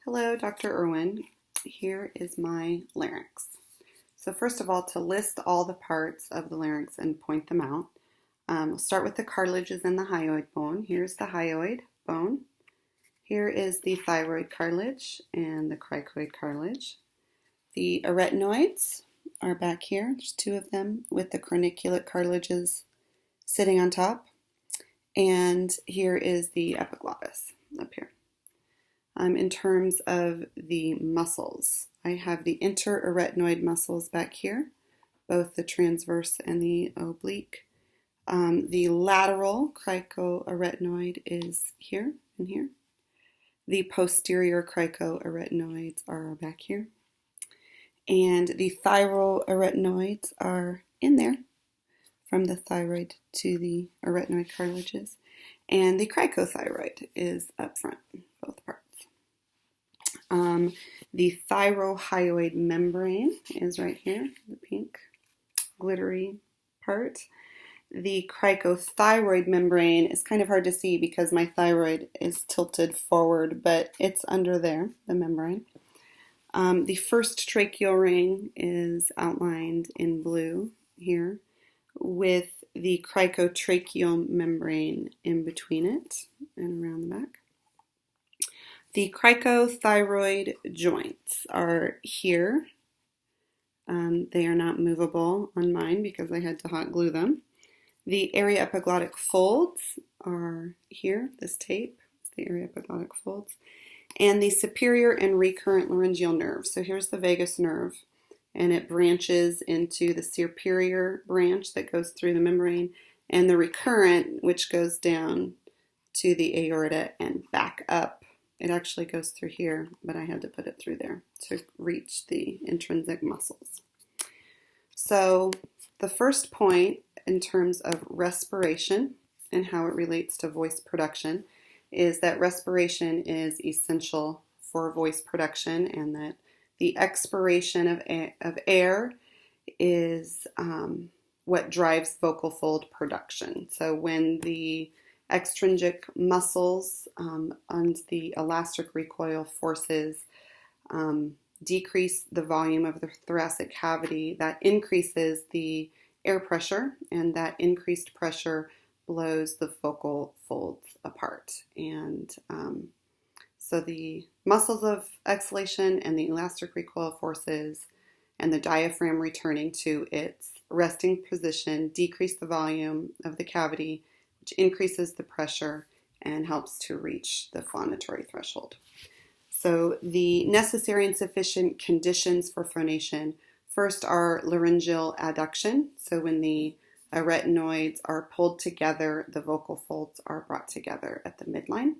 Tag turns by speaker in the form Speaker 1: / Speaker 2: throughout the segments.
Speaker 1: Hello, Dr. Irwin. Here is my larynx. So first of all, to list all the parts of the larynx and point them out, we'll start with the cartilages and the hyoid bone. Here's the hyoid bone. Here is the thyroid cartilage and the cricoid cartilage. The arytenoids are back here. There's two of them with the corniculate cartilages sitting on top. And here is the epiglottis up here. In terms of the muscles, I have the interarytenoid muscles back here, both the transverse and the oblique. The lateral cricoarytenoid is here and here. The posterior cricoarytenoids are back here. And the thyroarytenoids are in there, from the thyroid to the arytenoid cartilages. And the cricothyroid is up front, both parts. The thyrohyoid membrane is right here, the pink glittery part. The cricothyroid membrane is kind of hard to see because my thyroid is tilted forward, but it's under there, the membrane. The first tracheal ring is outlined in blue here with the cricotracheal membrane in between it and around the back. The cricothyroid joints are here. They are not movable on mine because I had to hot glue them. The aryepiglottic folds are here, this tape is the aryepiglottic folds. And the superior and recurrent laryngeal nerve. So here's the vagus nerve, and it branches into the superior branch that goes through the membrane, and the recurrent, which goes down to the aorta and back up. It actually goes through here, but I had to put it through there to reach the intrinsic muscles. So the first point in terms of respiration and how it relates to voice production is that respiration is essential for voice production, and that the expiration of air is what drives vocal fold production. So when the extrinsic muscles and the elastic recoil forces decrease the volume of the thoracic cavity, that increases the air pressure, and that increased pressure blows the vocal folds apart. And so the muscles of exhalation and the elastic recoil forces and the diaphragm returning to its resting position decrease the volume of the cavity, which increases the pressure and helps to reach the phonatory threshold. So the necessary and sufficient conditions for phonation first are laryngeal adduction. So when the arytenoids are pulled together, the vocal folds are brought together at the midline,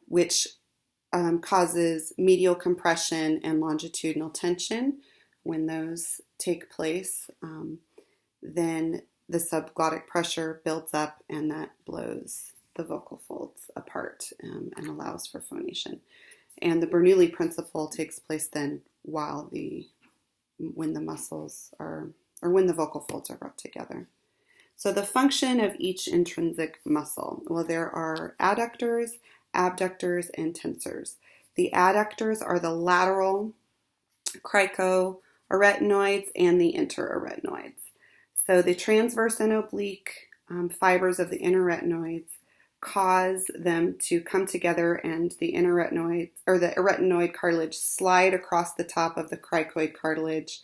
Speaker 1: which causes medial compression and longitudinal tension. When those take place, then the subglottic pressure builds up, and that blows the vocal folds apart and allows for phonation. And the Bernoulli principle takes place then when the muscles are, or when the vocal folds are brought together. So the function of each intrinsic muscle, well, there are adductors, abductors, and tensors. The adductors are the lateral cricoarytenoids and the interarytenoids. So the transverse and oblique fibers of the interarytenoids cause them to come together, and the interarytenoid or the arytenoid cartilage slide across the top of the cricoid cartilage,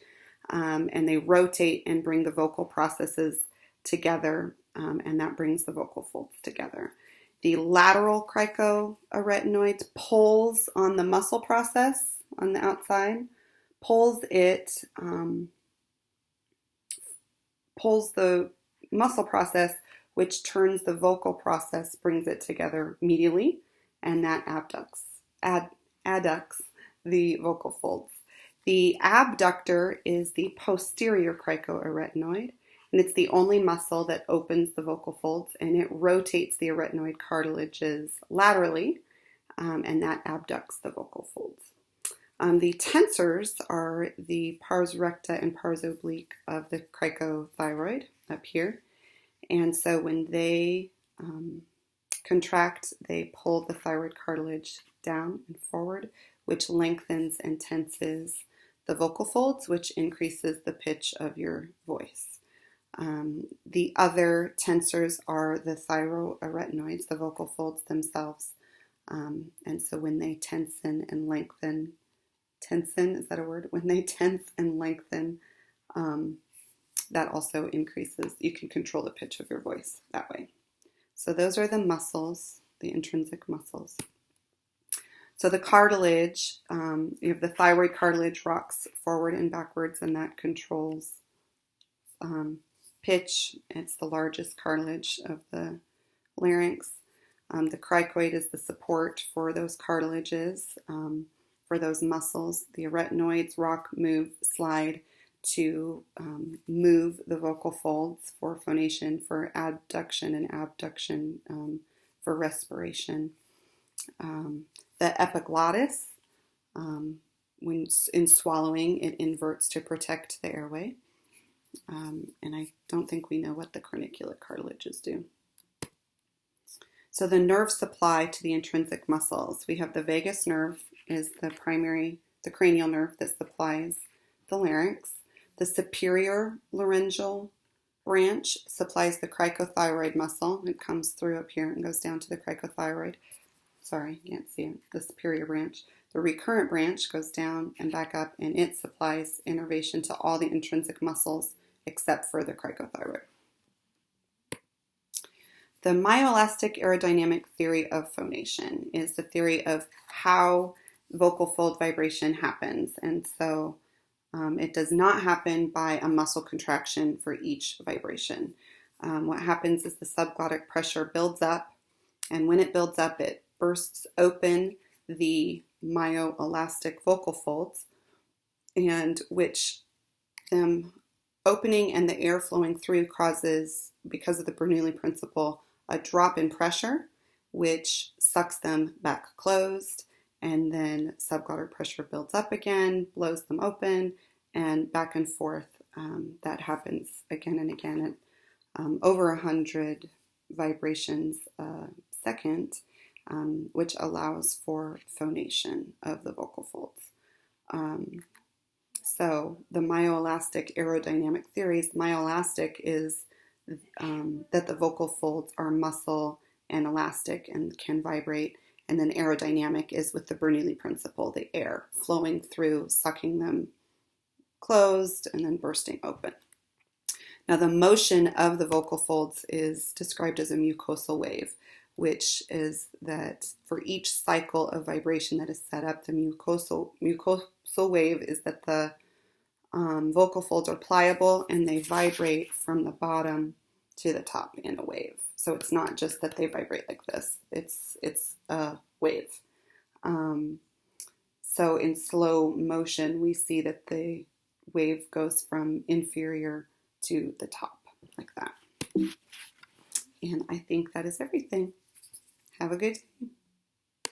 Speaker 1: and they rotate and bring the vocal processes together, and that brings the vocal folds together. The lateral cricoarytenoids pulls on the muscle process on the outside, pulls the muscle process, which turns the vocal process, brings it together medially, and that adducts the vocal folds. The abductor is the posterior cricoarytenoid, and it's the only muscle that opens the vocal folds, and it rotates the arytenoid cartilages laterally, and that abducts the vocal folds. The tensors are the pars recta and pars oblique of the cricothyroid up here. And so when they contract, they pull the thyroid cartilage down and forward, which lengthens and tenses the vocal folds, which increases the pitch of your voice. The other tensors are the thyroarytenoids, the vocal folds themselves. And so when they tension and lengthen, is that a word? When they tense and lengthen, that also increases, you can control the pitch of your voice that way. So those are the muscles, the intrinsic muscles. So the cartilage, you have the thyroid cartilage rocks forward and backwards, and that controls pitch. It's the largest cartilage of the larynx. The cricoid is the support for those cartilages, for those muscles. The arytenoids rock, move, slide to move the vocal folds for phonation, for adduction and abduction, for respiration. The epiglottis, when in swallowing, it inverts to protect the airway. And I don't think we know what the corniculate cartilages do. So the nerve supply to the intrinsic muscles. We have the vagus nerve is the cranial nerve that supplies the larynx. The superior laryngeal branch supplies the cricothyroid muscle. It comes through up here and goes down to the cricothyroid. Sorry, you can't see it. The superior branch. The recurrent branch goes down and back up, and it supplies innervation to all the intrinsic muscles except for the cricothyroid. The myoelastic aerodynamic theory of phonation is the theory of how vocal fold vibration happens. And so it does not happen by a muscle contraction for each vibration. What happens is the subglottic pressure builds up, and when it builds up, it bursts open the myoelastic vocal folds, and which them opening and the air flowing through causes, because of the Bernoulli principle, a drop in pressure, which sucks them back closed, and then subglottic pressure builds up again, blows them open, and back and forth. That happens again and again at over 100 vibrations a second, which allows for phonation of the vocal folds. So the myoelastic aerodynamic theories, myoelastic is that the vocal folds are muscle and elastic and can vibrate, and then aerodynamic is with the Bernoulli principle, the air flowing through, sucking them closed, and then bursting open. Now the motion of the vocal folds is described as a mucosal wave, which is that for each cycle of vibration that is set up, the mucosal wave is that the vocal folds are pliable and they vibrate from the bottom to the top in a wave. So it's not just that they vibrate like this, it's a wave. So in slow motion, we see that the wave goes from inferior to the top, like that. And I think that is everything. Have a good day.